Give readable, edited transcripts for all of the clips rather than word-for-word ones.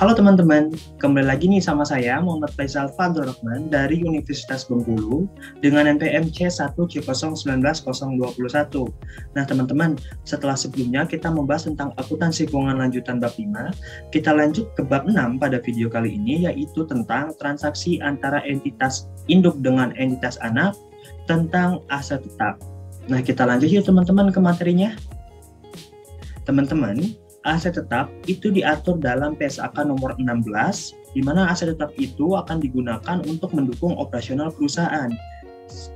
Halo teman-teman, kembali lagi nih sama saya Muhammad Faisal Fadlur Rahman dari Universitas Bengkulu dengan NPM C1C019-021. Nah teman-teman, setelah sebelumnya kita membahas tentang akuntansi keuangan lanjutan bab 5, kita lanjut ke bab 6 pada video kali ini, yaitu tentang transaksi antara entitas induk dengan entitas anak tentang aset tetap. Nah kita lanjut yuk teman-teman ke materinya. Teman-teman, aset tetap itu diatur dalam PSAK nomor 16, di mana aset tetap itu akan digunakan untuk mendukung operasional perusahaan.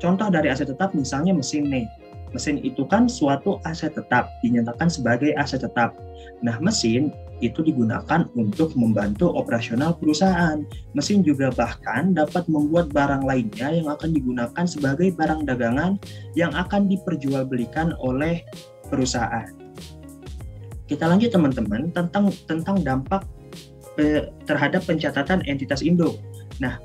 Contoh dari aset tetap misalnya mesin nih. Mesin itu kan suatu aset tetap, dinyatakan sebagai aset tetap. Nah, mesin itu digunakan untuk membantu operasional perusahaan. Mesin juga bahkan dapat membuat barang lainnya yang akan digunakan sebagai barang dagangan yang akan diperjualbelikan oleh perusahaan. Kita lanjut teman-teman tentang dampak terhadap pencatatan entitas induk. Nah,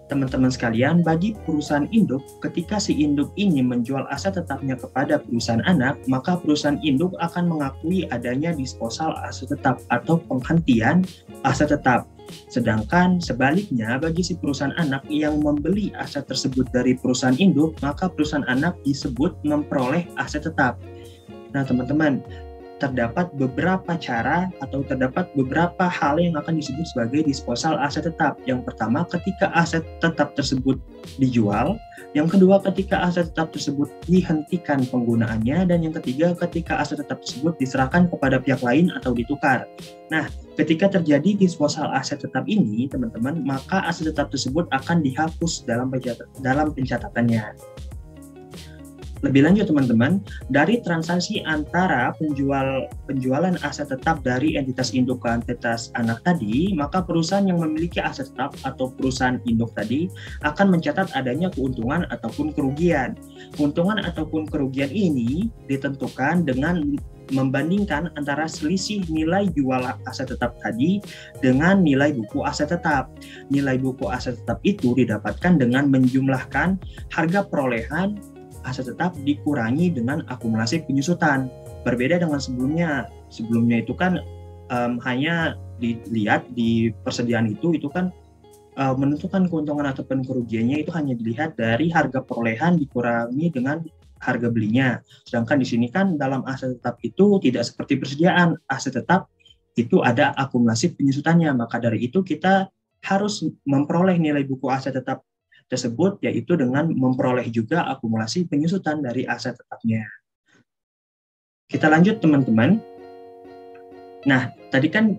teman-teman sekalian, bagi perusahaan induk, ketika si induk ini menjual aset tetapnya kepada perusahaan anak, maka perusahaan induk akan mengakui adanya disposal aset tetap atau penghentian aset tetap. Sedangkan sebaliknya, bagi si perusahaan anak yang membeli aset tersebut dari perusahaan induk, maka perusahaan anak disebut memperoleh aset tetap. Nah, teman-teman, terdapat beberapa cara atau terdapat beberapa hal yang akan disebut sebagai disposal aset tetap. Yang pertama, ketika aset tetap tersebut dijual. Yang kedua, ketika aset tetap tersebut dihentikan penggunaannya. Dan yang ketiga, ketika aset tetap tersebut diserahkan kepada pihak lain atau ditukar. Nah, ketika terjadi disposal aset tetap ini, teman-teman, maka aset tetap tersebut akan dihapus dalam pencatatannya. Lebih lanjut teman-teman, dari transaksi antara penjualan aset tetap dari entitas induk ke entitas anak tadi, maka perusahaan yang memiliki aset tetap atau perusahaan induk tadi akan mencatat adanya keuntungan ataupun kerugian. Keuntungan ataupun kerugian ini ditentukan dengan membandingkan antara selisih nilai jual aset tetap tadi dengan nilai buku aset tetap. Nilai buku aset tetap itu didapatkan dengan menjumlahkan harga perolehan aset tetap dikurangi dengan akumulasi penyusutan. Berbeda dengan sebelumnya. Sebelumnya itu kan hanya dilihat di persediaan itu kan menentukan keuntungan ataupun kerugiannya itu hanya dilihat dari harga perolehan dikurangi dengan harga belinya. Sedangkan di sini kan dalam aset tetap itu tidak seperti persediaan. Aset tetap itu ada akumulasi penyusutannya. Maka dari itu kita harus memperoleh nilai buku aset tetap tersebut, yaitu dengan memperoleh juga akumulasi penyusutan dari aset tetapnya. Kita lanjut teman-teman. Nah, tadi kan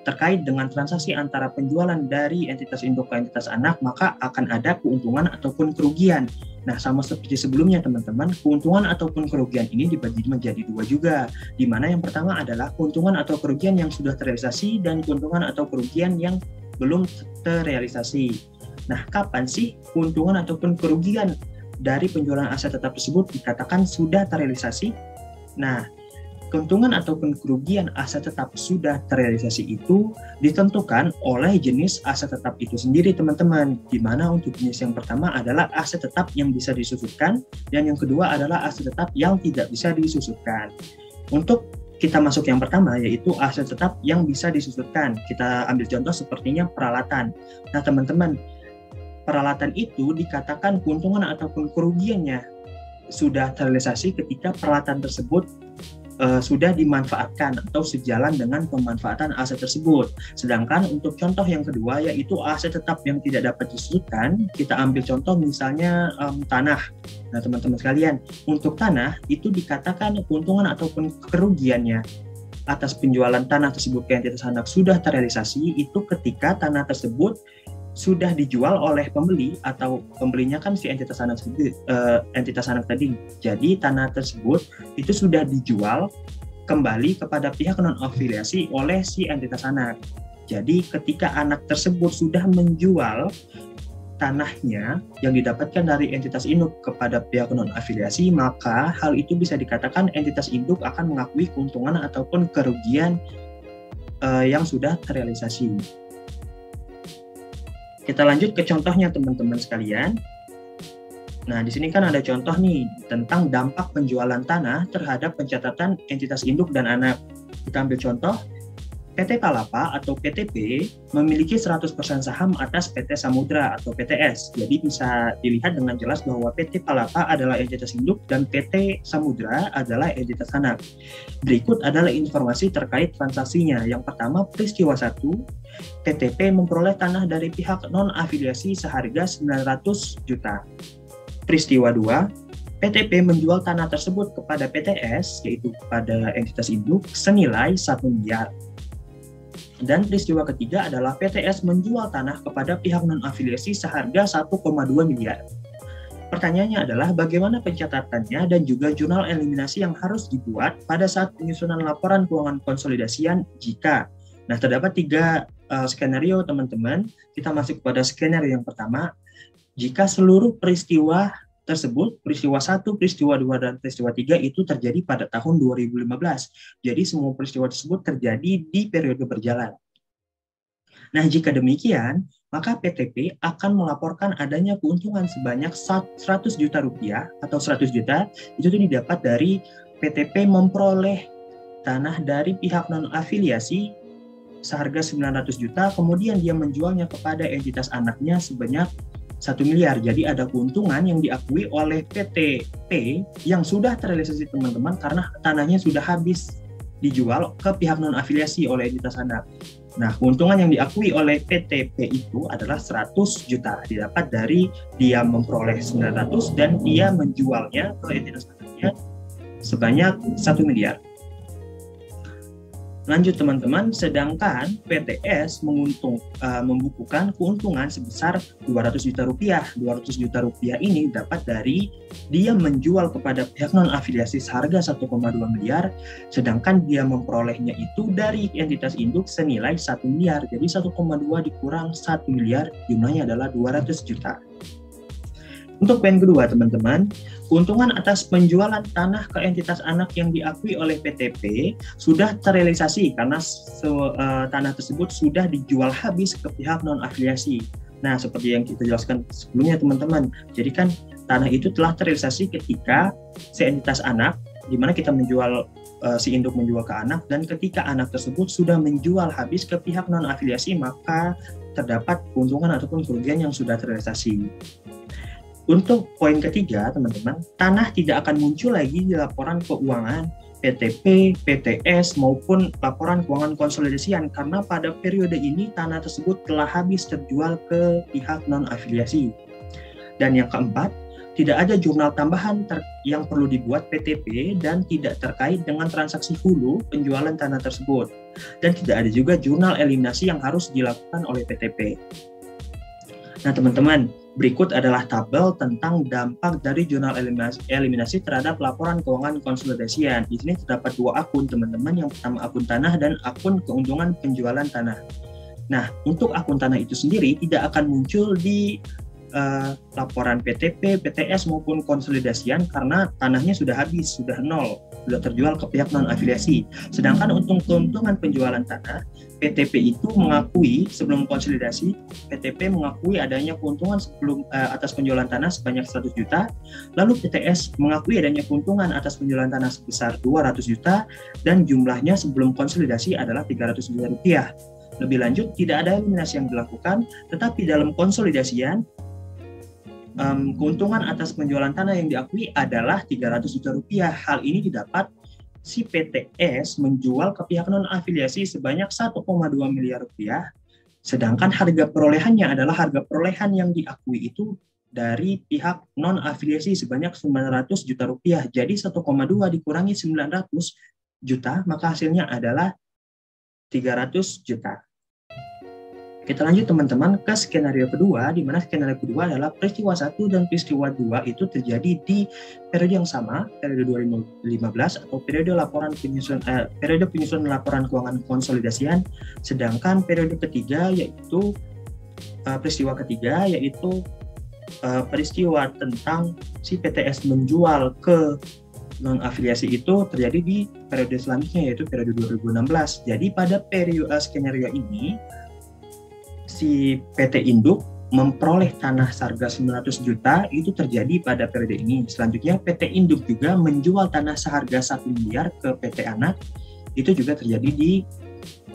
terkait dengan transaksi antara penjualan dari entitas induk ke entitas anak, maka akan ada keuntungan ataupun kerugian. Nah, sama seperti sebelumnya teman-teman, keuntungan ataupun kerugian ini dibagi menjadi dua juga, di mana yang pertama adalah keuntungan atau kerugian yang sudah terrealisasi dan keuntungan atau kerugian yang belum terrealisasi. Nah, kapan sih keuntungan ataupun kerugian dari penjualan aset tetap tersebut dikatakan sudah terrealisasi? Nah, keuntungan ataupun kerugian aset tetap sudah terrealisasi itu ditentukan oleh jenis aset tetap itu sendiri, teman-teman. Di mana untuk jenis yang pertama adalah aset tetap yang bisa disusutkan, dan yang kedua adalah aset tetap yang tidak bisa disusutkan. Untuk kita masuk yang pertama, yaitu aset tetap yang bisa disusutkan. Kita ambil contoh sepertinya peralatan. Nah, teman-teman, peralatan itu dikatakan keuntungan ataupun kerugiannya sudah terrealisasi ketika peralatan tersebut sudah dimanfaatkan atau sejalan dengan pemanfaatan aset tersebut. Sedangkan untuk contoh yang kedua, yaitu aset tetap yang tidak dapat disusutkan, kita ambil contoh misalnya tanah. Nah, teman-teman sekalian, untuk tanah itu dikatakan keuntungan ataupun kerugiannya atas penjualan tanah tersebut ke entitas anak sudah terrealisasi itu ketika tanah tersebut sudah dijual oleh pembeli, atau pembelinya kan si entitas anak tadi. Jadi tanah tersebut itu sudah dijual kembali kepada pihak non afiliasi oleh si entitas anak. Jadi ketika anak tersebut sudah menjual tanahnya yang didapatkan dari entitas induk kepada pihak non afiliasi, maka hal itu bisa dikatakan entitas induk akan mengakui keuntungan ataupun kerugian yang sudah terrealisasi. Kita lanjut ke contohnya teman-teman sekalian. Nah, di sini kan ada contoh nih tentang dampak penjualan tanah terhadap pencatatan entitas induk dan anak. Kita ambil contoh. PT Palapa atau PTP memiliki 100% saham atas PT Samudra atau PTS. Jadi bisa dilihat dengan jelas bahwa PT Palapa adalah entitas induk dan PT Samudra adalah entitas anak. Berikut adalah informasi terkait transaksinya. Yang pertama, peristiwa 1, PTP memperoleh tanah dari pihak non-afiliasi seharga 900 juta. Peristiwa 2, PTP menjual tanah tersebut kepada PTS, yaitu kepada entitas induk, senilai 1 miliar. Dan peristiwa ketiga adalah PTS menjual tanah kepada pihak non-afiliasi seharga 1,2 miliar. Pertanyaannya adalah bagaimana pencatatannya dan juga jurnal eliminasi yang harus dibuat pada saat penyusunan laporan keuangan konsolidasian jika. Nah, terdapat 3 skenario teman-teman. Kita masuk kepada skenario yang pertama. Jika seluruh peristiwa tersebut, peristiwa 1, peristiwa 2, dan peristiwa 3 itu terjadi pada tahun 2015. Jadi semua peristiwa tersebut terjadi di periode berjalan. Nah, jika demikian, maka PTP akan melaporkan adanya keuntungan sebanyak 100 juta rupiah atau 100 juta itu didapat dari PTP memperoleh tanah dari pihak non-afiliasi seharga 900 juta, kemudian dia menjualnya kepada entitas anaknya sebanyak 1 miliar. Jadi ada keuntungan yang diakui oleh PTP yang sudah terrealisasi teman-teman karena tanahnya sudah habis dijual ke pihak non-afiliasi oleh entitas anak. Nah, keuntungan yang diakui oleh PTP itu adalah 100 juta. Didapat dari dia memperoleh 900 dan dia menjualnya ke entitas anaknya sebanyak 1 miliar. Lanjut teman-teman, sedangkan PTS membukukan keuntungan sebesar 200 juta rupiah. 200 juta rupiah ini dapat dari dia menjual kepada pihak non-afiliasi seharga 1,2 miliar, sedangkan dia memperolehnya itu dari entitas induk senilai 1 miliar. Jadi 1,2 dikurang 1 miliar, jumlahnya adalah 200 juta. Untuk poin kedua teman-teman, keuntungan atas penjualan tanah ke entitas anak yang diakui oleh PTP sudah terrealisasi karena tanah tersebut sudah dijual habis ke pihak non-afiliasi. Nah, seperti yang kita jelaskan sebelumnya teman-teman, jadi kan tanah itu telah terrealisasi ketika si entitas anak, di mana kita menjual, si induk menjual ke anak, dan ketika anak tersebut sudah menjual habis ke pihak non-afiliasi, maka terdapat keuntungan ataupun kerugian yang sudah terrealisasi. Untuk poin ketiga, teman-teman, tanah tidak akan muncul lagi di laporan keuangan PTP, PTS, maupun laporan keuangan konsolidasian karena pada periode ini tanah tersebut telah habis terjual ke pihak non-afiliasi. Dan yang keempat, tidak ada jurnal tambahan yang perlu dibuat PTP dan tidak terkait dengan transaksi hulu penjualan tanah tersebut. Dan tidak ada juga jurnal eliminasi yang harus dilakukan oleh PTP. Nah, teman-teman, berikut adalah tabel tentang dampak dari jurnal eliminasi terhadap laporan keuangan konsolidasian. Di sini terdapat 2 akun, teman-teman. Yang pertama akun tanah dan akun keuntungan penjualan tanah. Nah, untuk akun tanah itu sendiri tidak akan muncul di laporan PTP, PTS maupun konsolidasian karena tanahnya sudah habis, sudah nol, sudah terjual ke pihak non-afiliasi. Sedangkan untuk keuntungan penjualan tanah, PTP itu mengakui sebelum konsolidasi, PTP mengakui adanya keuntungan atas penjualan tanah sebanyak 100 juta, lalu PTS mengakui adanya keuntungan atas penjualan tanah sebesar 200 juta, dan jumlahnya sebelum konsolidasi adalah 300 juta rupiah. Lebih lanjut, tidak ada eliminasi yang dilakukan, tetapi dalam konsolidasian, keuntungan atas penjualan tanah yang diakui adalah 300 juta rupiah. Hal ini didapat si PTS menjual ke pihak non-afiliasi sebanyak 1,2 miliar rupiah, sedangkan harga perolehannya adalah harga perolehan yang diakui itu dari pihak non-afiliasi sebanyak 900 juta rupiah. Jadi 1,2 dikurangi 900 juta, maka hasilnya adalah 300 juta. Kita lanjut teman-teman ke skenario kedua, di mana skenario kedua adalah peristiwa 1 dan peristiwa 2 itu terjadi di periode yang sama, periode 2015 atau periode penyusunan laporan keuangan konsolidasian, sedangkan periode ketiga yaitu peristiwa ketiga yaitu peristiwa tentang si PTS menjual ke non-afiliasi itu terjadi di periode selanjutnya yaitu periode 2016. Jadi pada periode skenario ini si PT Induk memperoleh tanah seharga 900 juta itu terjadi pada periode ini. Selanjutnya PT Induk juga menjual tanah seharga 1 miliar ke PT Anak, itu juga terjadi di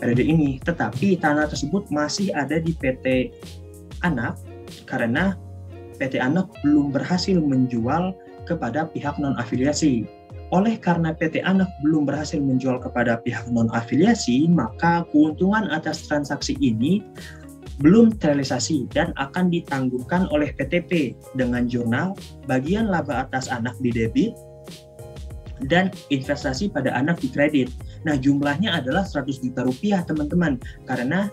periode ini. Tetapi tanah tersebut masih ada di PT Anak karena PT Anak belum berhasil menjual kepada pihak non-afiliasi. Oleh karena PT Anak belum berhasil menjual kepada pihak non-afiliasi, maka keuntungan atas transaksi ini belum terrealisasi dan akan ditanggungkan oleh PTP dengan jurnal bagian laba atas anak di debit dan investasi pada anak di kredit. Nah, jumlahnya adalah 100 juta rupiah, teman-teman. Karena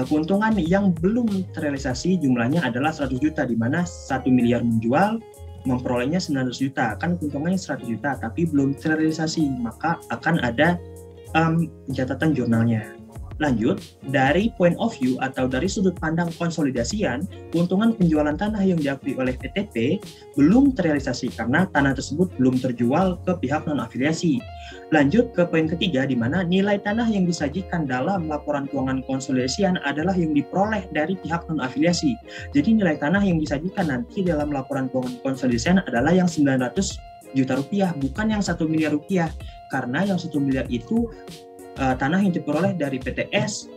keuntungan yang belum terrealisasi jumlahnya adalah 100 juta, di mana 1 miliar menjual, memperolehnya 900 juta. Kan keuntungannya 100 juta, tapi belum terrealisasi, maka akan ada pencatatan jurnalnya. Lanjut, dari point of view atau dari sudut pandang konsolidasian, keuntungan penjualan tanah yang diakui oleh PTP belum terrealisasi karena tanah tersebut belum terjual ke pihak non-afiliasi. Lanjut ke poin ketiga, di mana nilai tanah yang disajikan dalam laporan keuangan konsolidasian adalah yang diperoleh dari pihak non-afiliasi. Jadi nilai tanah yang disajikan nanti dalam laporan keuangan konsolidasian adalah yang 900 juta rupiah, bukan yang 1 miliar rupiah. Karena yang 1 miliar itu tanah yang diperoleh dari PTS,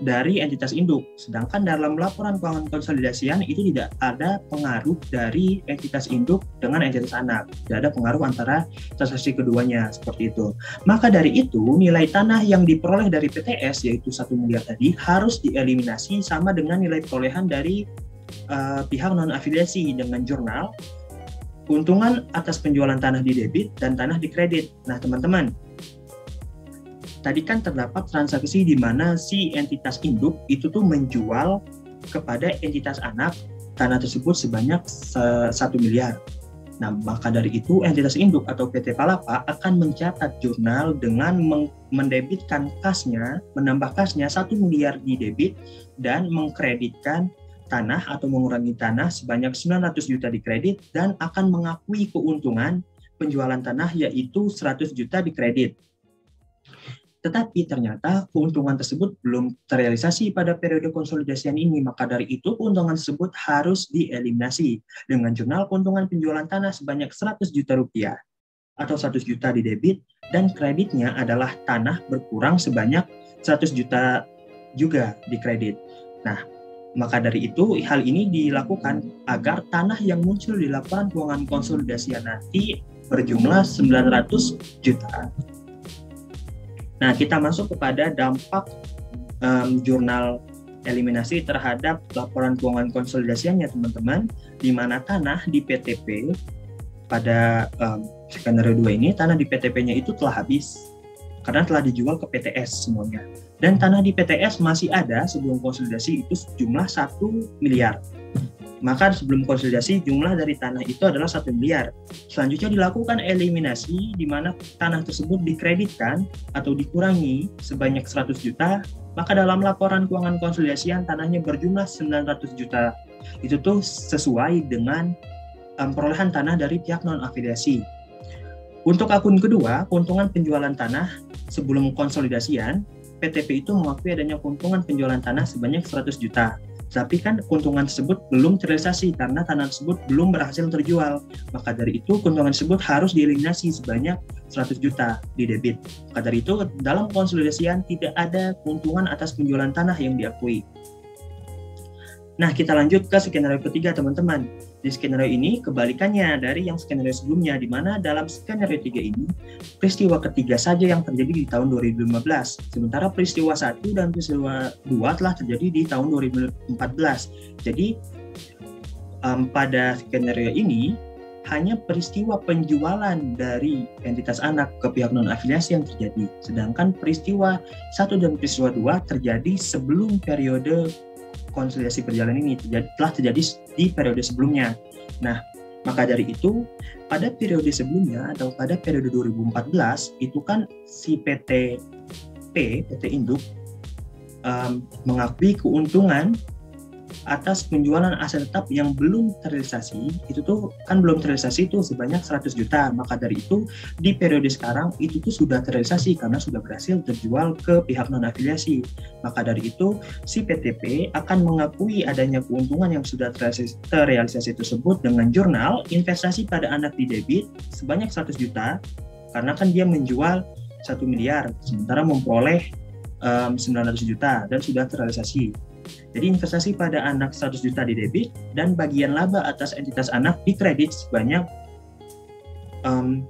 dari entitas induk. Sedangkan dalam laporan keuangan konsolidasian itu tidak ada pengaruh dari entitas induk dengan entitas anak. Tidak ada pengaruh antara transaksi keduanya, seperti itu. Maka dari itu, nilai tanah yang diperoleh dari PTS, yaitu 1 miliar tadi, harus dieliminasi sama dengan nilai perolehan dari pihak non-afiliasi dengan jurnal keuntungan atas penjualan tanah di debit dan tanah di kredit. Nah, teman-teman, tadi kan terdapat transaksi di mana si entitas induk itu tuh menjual kepada entitas anak tanah tersebut sebanyak 1 miliar. Nah, maka dari itu entitas induk atau PT Palapa akan mencatat jurnal dengan mendebitkan kasnya, menambah kasnya 1 miliar di debit dan mengkreditkan tanah atau mengurangi tanah sebanyak 900 juta di kredit dan akan mengakui keuntungan penjualan tanah yaitu 100 juta di kredit. Tetapi ternyata keuntungan tersebut belum terrealisasi pada periode konsolidasian ini, maka dari itu keuntungan tersebut harus dieliminasi dengan jurnal keuntungan penjualan tanah sebanyak 100 juta rupiah atau 100 juta di debit dan kreditnya adalah tanah berkurang sebanyak 100 juta juga di kredit. Nah, maka dari itu hal ini dilakukan agar tanah yang muncul di laporan keuangan konsolidasian nanti berjumlah 900 juta. Nah, kita masuk kepada dampak jurnal eliminasi terhadap laporan keuangan konsolidasiannya, teman-teman, di mana tanah di PTP pada skenario 2 ini, tanah di PTP-nya itu telah habis karena telah dijual ke PTS semuanya. Dan tanah di PTS masih ada sebelum konsolidasi itu jumlah 1 miliar. Maka sebelum konsolidasi jumlah dari tanah itu adalah 1 miliar. Selanjutnya dilakukan eliminasi di mana tanah tersebut dikreditkan atau dikurangi sebanyak 100 juta, maka dalam laporan keuangan konsolidasian tanahnya berjumlah 900 juta. Itu tuh sesuai dengan perolehan tanah dari pihak non-afiliasi. Untuk akun kedua, keuntungan penjualan tanah sebelum konsolidasian, PTP itu mengakui adanya keuntungan penjualan tanah sebanyak 100 juta. Tapi kan keuntungan tersebut belum terrealisasi karena tanah tersebut belum berhasil terjual. Maka dari itu keuntungan tersebut harus dieliminasi sebanyak 100 juta di debit. Maka dari itu dalam konsolidasian tidak ada keuntungan atas penjualan tanah yang diakui. Nah, kita lanjut ke skenario ketiga, teman-teman. Di skenario ini kebalikannya dari yang skenario sebelumnya, di mana dalam skenario 3 ini peristiwa ketiga saja yang terjadi di tahun 2015. Sementara peristiwa 1 dan peristiwa 2 telah terjadi di tahun 2014. Jadi pada skenario ini hanya peristiwa penjualan dari entitas anak ke pihak non-afiliasi yang terjadi. Sedangkan peristiwa 1 dan peristiwa 2 terjadi sebelum periode konsolidasi perjalanan ini telah terjadi di periode sebelumnya. Nah, maka dari itu pada periode sebelumnya atau pada periode 2014 itu kan si PT Induk mengakui keuntungan atas penjualan aset tetap yang belum terrealisasi, itu tuh kan belum terrealisasi itu sebanyak 100 juta. Maka dari itu di periode sekarang itu tuh sudah terrealisasi karena sudah berhasil terjual ke pihak non-afiliasi. Maka dari itu si PTP akan mengakui adanya keuntungan yang sudah terrealisasi tersebut dengan jurnal investasi pada anak di debit sebanyak 100 juta karena kan dia menjual 1 miliar sementara memperoleh 900 juta dan sudah terrealisasi. Jadi investasi pada anak 100 juta di debit dan bagian laba atas entitas anak di kredit sebanyak 100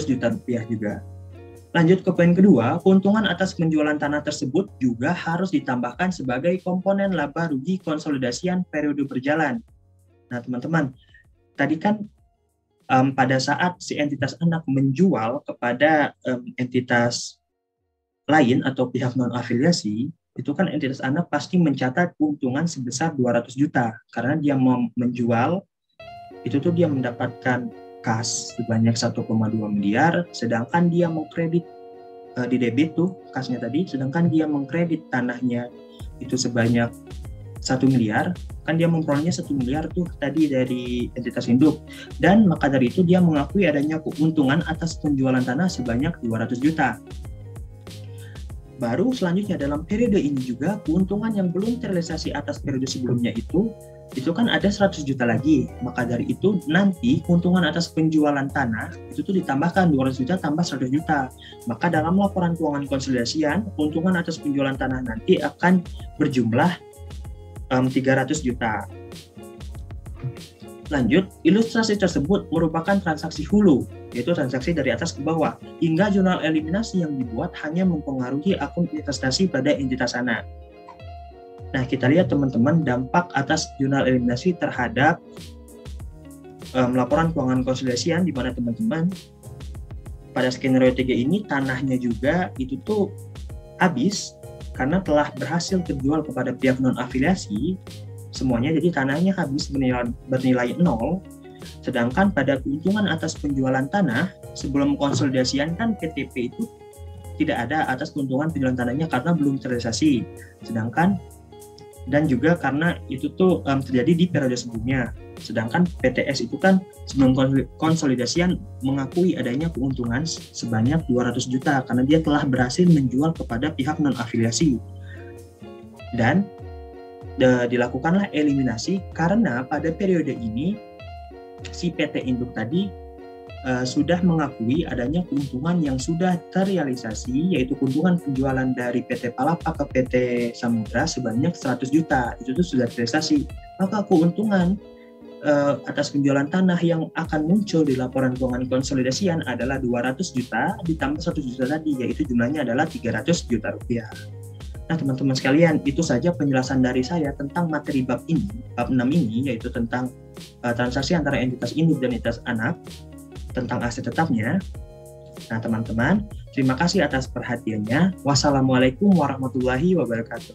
juta rupiah juga. Lanjut ke poin kedua, keuntungan atas penjualan tanah tersebut juga harus ditambahkan sebagai komponen laba rugi konsolidasian periode berjalan. Nah teman-teman, tadi kan pada saat si entitas anak menjual kepada entitas lain atau pihak non-afiliasi, itu kan entitas anak pasti mencatat keuntungan sebesar 200 juta karena dia menjual itu tuh dia mendapatkan kas sebanyak 1,2 miliar, sedangkan dia mengkredit di debit tuh kasnya tadi, sedangkan dia mengkredit tanahnya itu sebanyak 1 miliar, kan dia memperolehnya 1 miliar tuh tadi dari entitas induk, dan maka dari itu dia mengakui adanya keuntungan atas penjualan tanah sebanyak 200 juta. Baru selanjutnya dalam periode ini juga keuntungan yang belum terrealisasi atas periode sebelumnya itu kan ada 100 juta lagi. Maka dari itu nanti keuntungan atas penjualan tanah itu tuh ditambahkan 200 juta tambah 100 juta. Maka dalam laporan keuangan konsolidasian keuntungan atas penjualan tanah nanti akan berjumlah 300 juta. Lanjut, ilustrasi tersebut merupakan transaksi hulu, yaitu transaksi dari atas ke bawah, hingga jurnal eliminasi yang dibuat hanya mempengaruhi akun investasi pada entitas anak. Nah, kita lihat teman-teman dampak atas jurnal eliminasi terhadap laporan keuangan konsolidasian, di mana teman-teman pada skenario 3 ini tanahnya juga itu tuh habis karena telah berhasil terjual kepada pihak non-afiliasi semuanya, jadi tanahnya habis bernilai 0, sedangkan pada keuntungan atas penjualan tanah sebelum konsolidasian kan PTP itu tidak ada atas keuntungan penjualan tanahnya karena belum terrealisasi, sedangkan dan juga karena itu tuh terjadi di periode sebelumnya, sedangkan PTS itu kan sebelum konsolidasian mengakui adanya keuntungan sebanyak 200 juta karena dia telah berhasil menjual kepada pihak non-afiliasi, dan dilakukanlah eliminasi karena pada periode ini si PT Induk tadi sudah mengakui adanya keuntungan yang sudah terrealisasi, yaitu keuntungan penjualan dari PT Palapa ke PT Samudra sebanyak 100 juta, itu tuh sudah terrealisasi. Maka keuntungan atas penjualan tanah yang akan muncul di laporan keuangan konsolidasian adalah 200 juta ditambah 100 juta tadi, yaitu jumlahnya adalah 300 juta rupiah. Nah teman-teman sekalian, itu saja penjelasan dari saya tentang materi bab ini, bab 6 ini, yaitu tentang transaksi antara entitas induk dan entitas anak, tentang aset tetapnya. Nah teman-teman, terima kasih atas perhatiannya. Wassalamualaikum warahmatullahi wabarakatuh.